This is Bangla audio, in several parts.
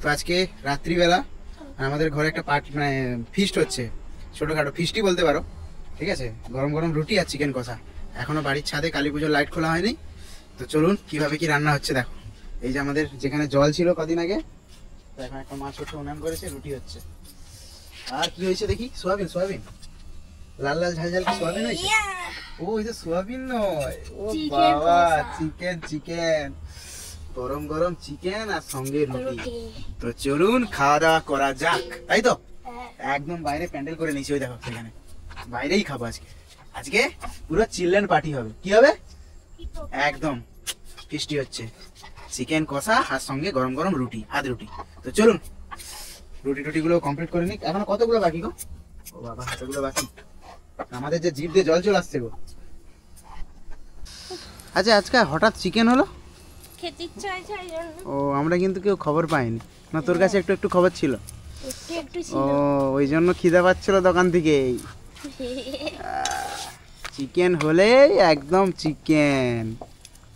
তো আজকে রাত্রিবেলা আমাদের ঘরে একটা পার্টি মানে ফিস্ট হচ্ছে, ছোটোখাটো ফিস্টই বলতে পারো। ঠিক আছে, গরম গরম রুটি আর চিকেন কষা। এখনো বাড়ির ছাদে কালী পুজোর লাইট খোলা হয়নি। তো চলুন কিভাবে কি রান্না হচ্ছে দেখো। এই যে আমাদের যেখানে জল ছিল কদিন আগে, তো এখন একটা মাছ হচ্ছে, উনান করেছে, রুটি হচ্ছে। আর কি হয়েছে দেখি, সোয়াবিন সোয়াবিন লাল লাল ঝাল ঝাল কি সোয়াবিন হয়েছে? ও এই যে সোয়াবিন নয়, ও বাবা, চিকেন চিকেন, গরম গরম চিকেন আর সঙ্গে রুটি। তো চলুন খাওয়া দাওয়া করা যাক, তাই তো? একদম বাইরে প্যান্ডেল করে নিয়েছি, ওই দেখো সেখানে বাইরেই খাবো আজকে। আজকে পুরো চিলড্রেন পার্টি হবে। কি হবে? একদম ফিস্টি হচ্ছে, চিকেন কষা আর সঙ্গে গরম গরম রুটি, হাত রুটি। তো চলুন রুটি টুটি গুলো কমপ্লিট করে নিক। এখনো কতগুলো বাকি গো? ও বাবা, হাতগুলো বাকি। আমাদের যে জিভ দিয়ে জল চলে আসছে গো। আচ্ছা, আজকে হঠাৎ চিকেন হলো? খেতে ইচ্ছা হয়েছে এই জন্য। ও, আমরা কিন্তু কেউ খবর পাইনি না, তোর কাছে একটু একটু খবর ছিল? একটু ও, ওই জন্য খিদে পাচ্ছিল দোকান থেকে। চিকেন হলে একদম চিকেন,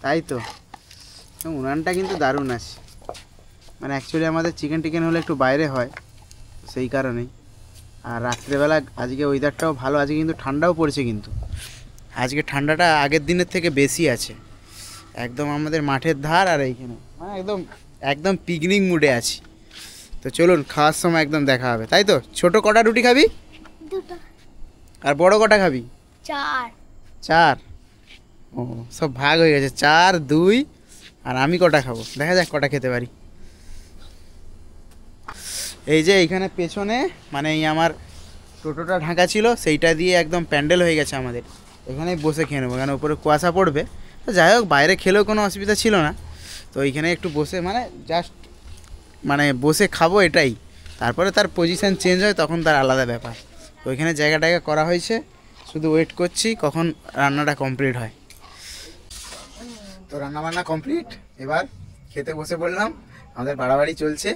তাই তো? উনানটা কিন্তু দারুণ আছে, মানে অ্যাকচুয়ালি আমাদের চিকেন টিকেন হলে একটু বাইরে হয়, সেই কারণেই। আর রাত্রেবেলা আজকে ওয়েদারটাও ভালো আছে, কিন্তু ঠান্ডাও পড়েছে। কিন্তু আজকে ঠান্ডাটা আগের দিনের থেকে বেশি আছে। একদম আমাদের মাঠের ধার, আর এইখানে মানে একদম একদম পিকনিক মুডে আছি। তো চলুন খাওয়ার সময় একদম দেখা হবে, তাই তো? ছোট কটা রুটি খাবি? দুটো। আর বড় কটা খাবি? চার। চার? ও, সব ভাগ হয়ে গেছে, 4 2। আর আমি কটা খাবো দেখা যাক, কটা খেতে পারি। এই যে এইখানে পেছনে মানে এই আমার টোটোটা ঢাকা ছিল, সেইটা দিয়ে একদম প্যান্ডেল হয়ে গেছে আমাদের। এখানেই বসে খেয়ে নেবো, কারণ উপরে কুয়াশা পড়বে। তো যাই হোক, বাইরে খেলেও কোনো অসুবিধা ছিল না। তো এইখানে একটু বসে মানে জাস্ট মানে বসে খাবো, এটাই। তারপরে তার পজিশান চেঞ্জ হয়, তখন তার আলাদা ব্যাপার। তো ওইখানে জায়গাটাকে করা হয়েছে, শুধু ওয়েট করছি কখন রান্নাটা কমপ্লিট হয়। তো রান্নাবান্না কমপ্লিট, এবার খেতে বসে বললাম। আমাদের বাড়াবাড়ি চলছে,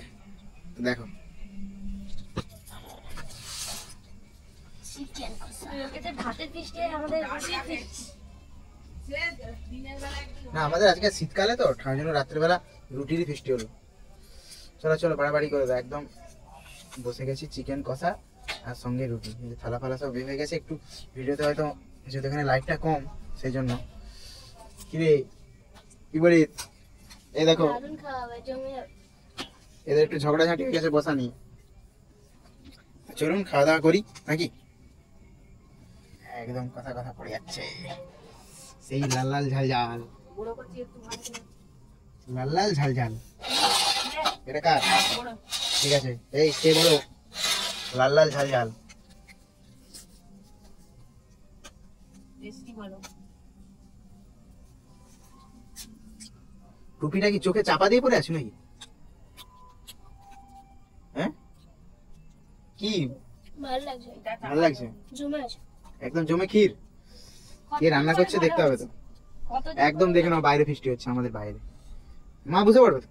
দেখো। চিকেন কষা। এটা ভাতের ফিস্টে আমাদের না, আমাদের আজকে শীতকালে তো, তার জন্য রাত্রেবেলা রুটিরই ফিস্টি হলো। চলো চলো বাড়াবাড়ি করে দাও, একদম বসে গেছি। চিকেন কষা আর সঙ্গে রুটি, থালা ফালা সব বের হয়ে গেছে। একটু ভিডিওতে হয়তো, যেহেতু এখানে লাইটটা কম, সেই জন্য। কিরে কি বলিস? এই দেখো, দারুণ খাওয়াবে, জমে যাবে। এদের একটু ঝগড়াঝাঁটি হয়ে গেছে বসা নিয়ে। চলুন খাওয়া দাওয়া করি নাকি? একদম কথা কথা পড়ে যাচ্ছে, সেই লাল লাল ঝাল ঝাল, লাল লাল ঝাল ঝাল। এটা কার? ঠিক আছে, এই কে বলো? লাল লাল ঝাল ঝাল। টুপিটা কি চোখে চাপা দিয়ে পড়ে আছো নাকি? হ্যাঁ, কি ভালো লাগছে, ভালো লাগছে? জমে আছে একদম জমে ক্ষীর। কে রান্না করছে দেখতে হবে তো। একদম দেখে নাও, বাইরে ফিস্টি হচ্ছে আমাদের বাইরে। মা বুঝতে পারবে তো।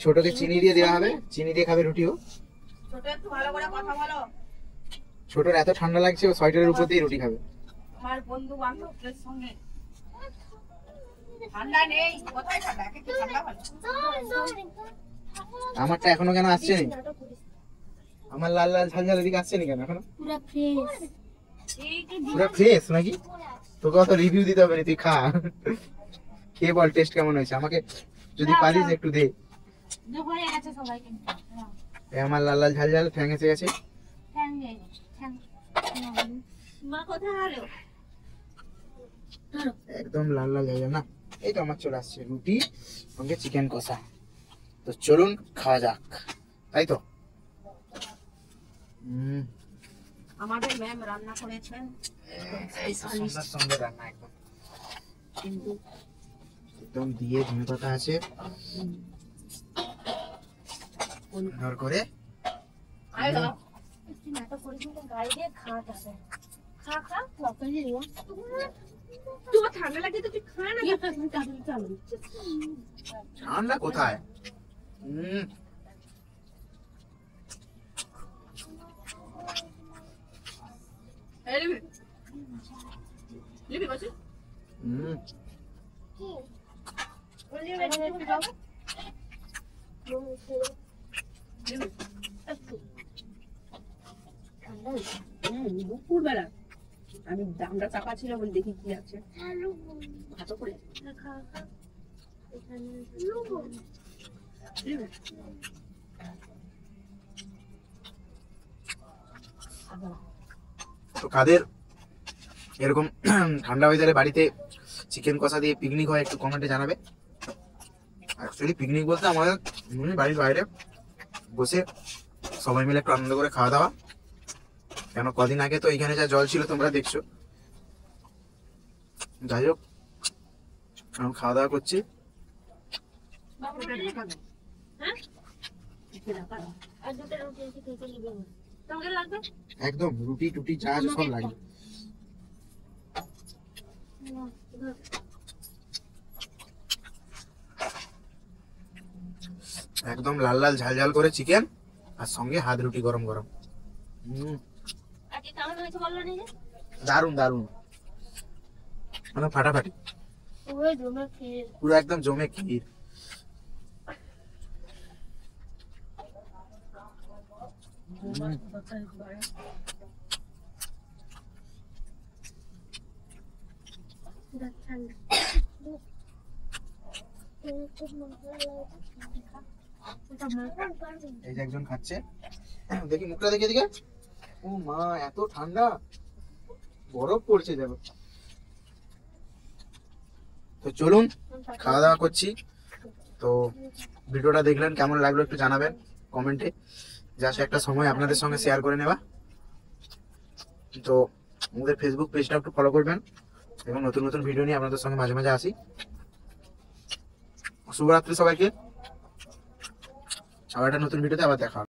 ছোটকে চিনি দিয়ে দেওয়া হবে, চিনি দিয়ে খাবে রুটিও। ছোট একটু ভালো করে কথা বলো। ছোটর এত ঠান্ডা লাগছে, ও সোয়েটারের উপর দিয়ে রুটি খাবে। আমার বন্ধু বান্ধবদের সঙ্গে ঠান্ডা নেই, কোথায় ঠান্ডা? একটু ঠান্ডা ভালো। আমারটা এখনো কেন আসছে নি? আমার লাল লাল ঝাল ঝাল এদিকে আসছে নি কেন এখনো? পুরো ফ্রেশ। পুরো ফ্রেশ নাকি? তোকে অত রিভিউ দিতে হবে না, তুই খা। খেয়ে বল টেস্ট কেমন হয়েছে, আমাকে যদি পারিস একটু দে। হয়ে গেছে সবাই কিন্তু। এই আমার লাল লাল ঝাল ঝাল ঠ্যাং এসে গেছে। মা কোথায় গেল? একদম লাল লাল ঝাল ঝাল না। এই তো আমার চলে আসছে রুটি সঙ্গে চিকেন কষা। তো চলুন খাওয়া যাক, তাই তো? আমাদের ম্যাম রান্না করেছেন সন্ধ্যার সঙ্গে রান্না একদম, কিন্তু একদম দিয়ে ধনে পাতা আছে সুন্দর করে। নাটক করেছিল গাড়ি দিয়ে খাওয়াতে হবে। খা খা লকাল দিয়ে দিও। তোমার ঠান্ডা লাগে তো তুই খা না। ঠান্ডা কোথায়? একটু ঠান্ডা হয়েছে। দুপুর বেলা আমি দামটা চাপা ছিল বলে দেখি কি আছে আলু ভাতো করে খা খা এখানে তো কাদের এরকম ঠান্ডা ওয়েদারে বাড়িতে চিকেন কষা দিয়ে পিকনিক হয় একটু কমেন্টে জানাবে। অ্যাকচুয়ালি পিকনিক বলতে আমাদের বাড়ির বাইরে বসে সবাই মিলে একটু আনন্দ করে খাওয়া দাওয়া। কেন কদিন আগে তো এখানে যা জল ছিল তোমরা দেখছো। যাই হোক এখন খাওয়া দাওয়া করছি। হ্যাঁ আর দুটো রুটি আছে খেতে নিবে না তোমাকে লাগবে একদম রুটি টুটি যা আছে সব লাগে। একদম লাল লাল ঝাল ঝাল করে চিকেন আর সঙ্গে হাত রুটি গরম গরম। আজকে কেমন হয়েছে বললো নি দারুন দারুন মানে ফাটাফাটি ওই জমে খেয়ে পুরো একদম জমে ক্ষীর। ঠান্ডা এই যে একজন খাচ্ছে, দেখি মুখটা দেখে দিকে। ও মা এত ঠান্ডা, বরফ পড়ছে যাবে। তো চলুন খাওয়া দাওয়া করছি। তো ভিডিওটা দেখলেন কেমন লাগলো একটু জানাবেন কমেন্টে। যা সে একটা সময় আপনাদের সঙ্গে শেয়ার করে নেওয়া। তো আমাদের ফেসবুক পেজটা একটু ফলো করবেন এবং নতুন নতুন ভিডিও নিয়ে আপনাদের সঙ্গে মাঝে মাঝে আসি। শুভরাত্রি সবাইকে, আবার একটা নতুন ভিডিওতে আবার দেখা হবে।